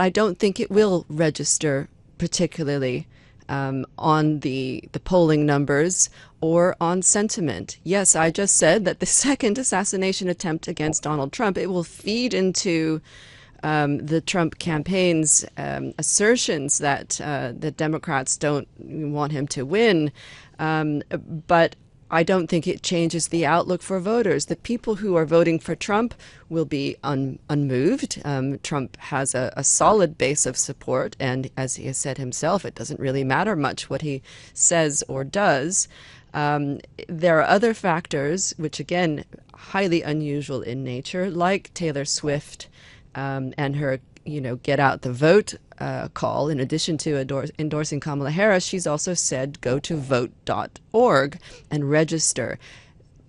I don't think it will register particularly on the polling numbers or on sentiment. Yes, I just said that the second assassination attempt against Donald Trump, it will feed into the Trump campaign's assertions that the Democrats don't want him to win. But I don't think it changes the outlook for voters. The people who are voting for Trump will be unmoved. Trump has a solid base of support, and as he has said himself, it doesn't really matter much what he says or does. There are other factors, which again, highly unusual in nature, like Taylor Swift and her, get out the vote call. In addition to endorsing Kamala Harris, she's also said go to vote.org and register.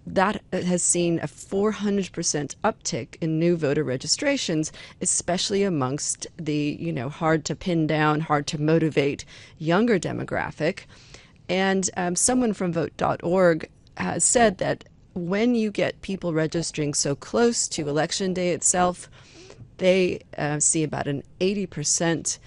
That has seen a 400% uptick in new voter registrations, especially amongst the, hard to pin down, hard to motivate younger demographic. And someone from vote.org has said that when you get people registering so close to Election Day itself, they see about an 80%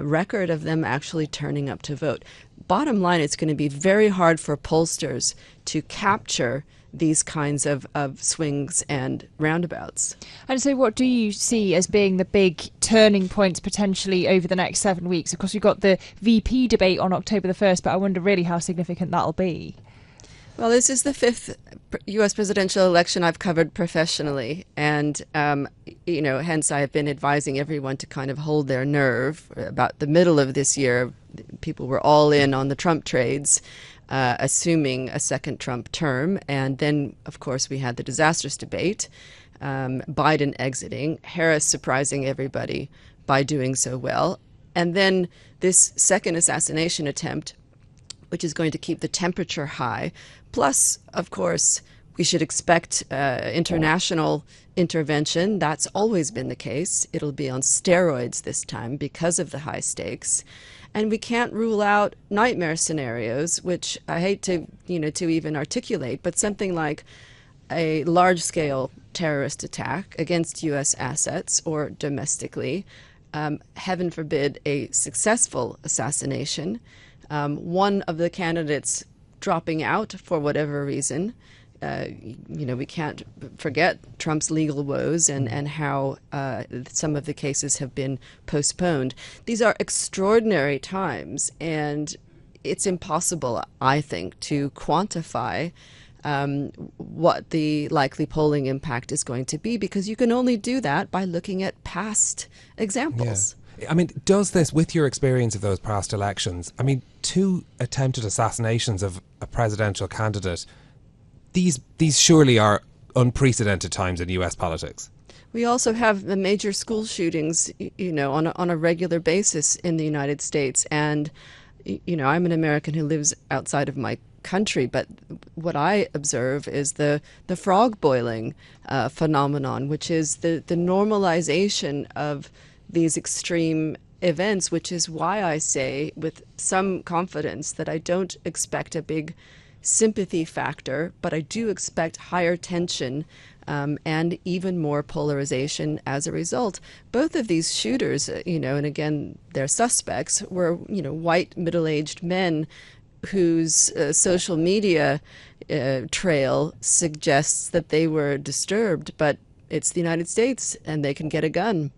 record of them actually turning up to vote. Bottom line, it's going to be very hard for pollsters to capture these kinds of swings and roundabouts. And so what do you see as being the big turning points potentially over the next 7 weeks? Of course, we've got the VP debate on October the 1st, but I wonder really how significant that'll be. Well, this is the fifth U.S. presidential election I've covered professionally. And, hence I have been advising everyone to kind of hold their nerve. About the middle of this year, people were all in on the Trump trades, assuming a second Trump term. And then, of course, we had the disastrous debate, Biden exiting, Harris surprising everybody by doing so well. And then this second assassination attempt, which is going to keep the temperature high. Plus, of course, we should expect international intervention. That's always been the case. It'll be on steroids this time because of the high stakes. And we can't rule out nightmare scenarios, which I hate to even articulate, but something like a large-scale terrorist attack against U.S. assets or domestically, heaven forbid a successful assassination, one of the candidates dropping out for whatever reason. We can't forget Trump's legal woes and how some of the cases have been postponed. These are extraordinary times, and it's impossible, I think, to quantify what the likely polling impact is going to be, because you can only do that by looking at past examples. Yeah. I mean, does this, with your experience of those past elections, two attempted assassinations of a presidential candidate, these surely are unprecedented times in US politics. We also have the major school shootings, on a regular basis in the United States. And, I'm an American who lives outside of my country, but what I observe is the frog boiling phenomenon, which is the normalization of these extreme events, which is why I say with some confidence that I don't expect a big sympathy factor, but I do expect higher tension and even more polarization as a result. Both of these shooters, and again, they're suspects, were, white middle-aged men whose social media trail suggests that they were disturbed, but it's the United States and they can get a gun.